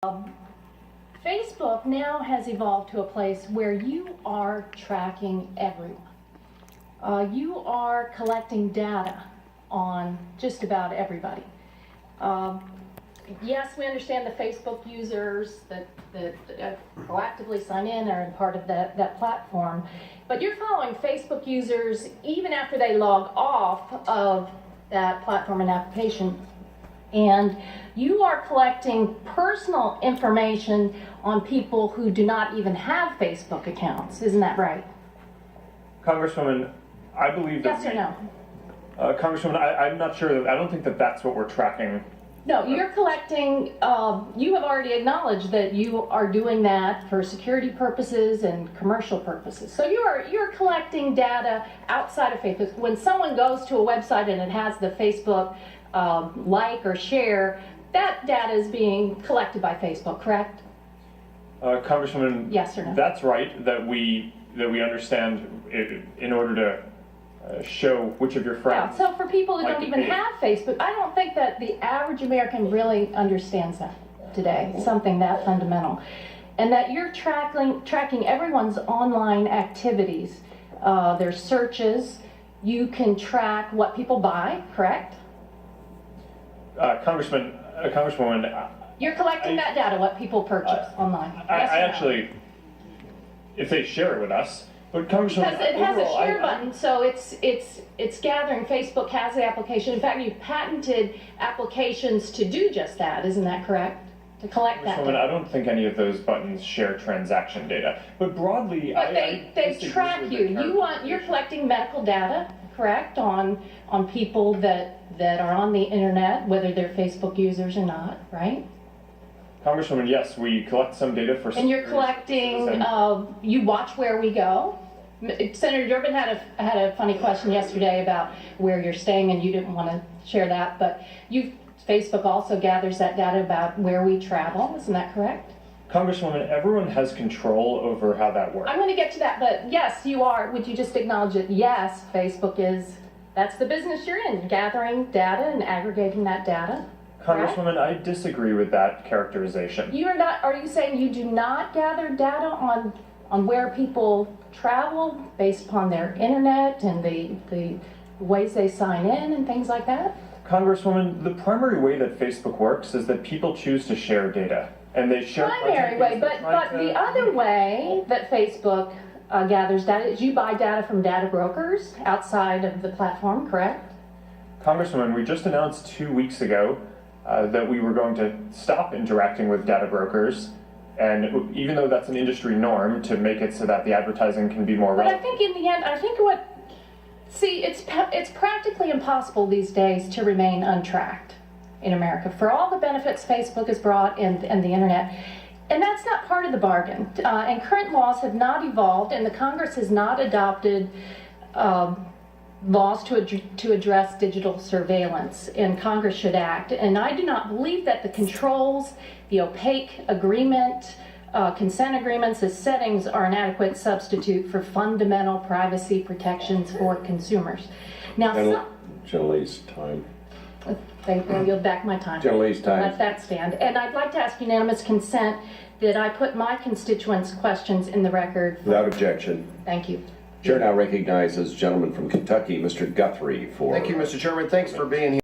Facebook now has evolved to a place where you are tracking everyone. You are collecting data on just about everybody. Yes, we understand the Facebook users that proactively sign in are part of that platform, but you're following Facebook users even after they log off of that platform and application. And you are collecting personal information on people who do not even have Facebook accounts. Isn't that right? Congresswoman, I believe that... Yes or no? Congresswoman, I'm not sure. I don't think that that's what we're tracking. No, you're collecting, you have already acknowledged that you are doing that for security purposes and commercial purposes. So you're collecting data outside of Facebook. When someone goes to a website and it has the Facebook like or share, that data is being collected by Facebook, correct? Congresswoman, yes or no? That's right, that we understand in order to show which of your friends. Yeah, so for people who don't even have Facebook, I don't think that the average American really understands that today, something that fundamental. And that you're tracking everyone's online activities, their searches. You can track what people buy, correct? Congresswoman, you're collecting that data, what people purchase online. Yes I actually, if they share it with us, but Congresswoman, because it has a share button, so it's gathering. Facebook has the application. In fact, you've patented applications to do just that. Isn't that correct? To collect that data. I don't think any of those buttons share transaction data, but broadly, but they track you. You're collecting medical data, correct, on people that are on the internet, whether they're Facebook users or not, right? Congresswoman, yes, we collect some data for. And you're collecting. You watch where we go. Senator Durbin had a funny question yesterday about where you're staying, and you didn't want to share that, but Facebook also gathers that data about where we travel. Isn't that correct? Congresswoman, everyone has control over how that works. I'm going to get to that, but yes, you are. Would you just acknowledge it? Yes, Facebook is. That's the business you're in, gathering data and aggregating that data. Congresswoman, right? I disagree with that characterization. You are not. Are you saying you do not gather data on where people travel based upon their internet and the ways they sign in and things like that? Congresswoman, the primary way that Facebook works is that people choose to share data, and they share primary way, but the other way that Facebook gathers data is you buy data from data brokers outside of the platform, correct? Congresswoman, we just announced 2 weeks ago that we were going to stop interacting with data brokers, and even though that's an industry norm to make it so that the advertising can be more relevant. But I think in the end, it's practically impossible these days to remain untracked in America for all the benefits Facebook has brought and the internet. And that's not part of the bargain. And current laws have not evolved, and the Congress has not adopted laws to address digital surveillance, and Congress should act. And I do not believe that the controls, the opaque agreement, consent agreements as settings are an adequate substitute for fundamental privacy protections for consumers. Now, General's time. Thank you. I'll yield back my time. General's time. Let that stand. And I'd like to ask unanimous consent that I put my constituents' questions in the record. Without objection. Thank you. Chair now recognizes gentleman from Kentucky, Mr. Guthrie, for... Thank you, Mr. Chairman. Thanks for being here.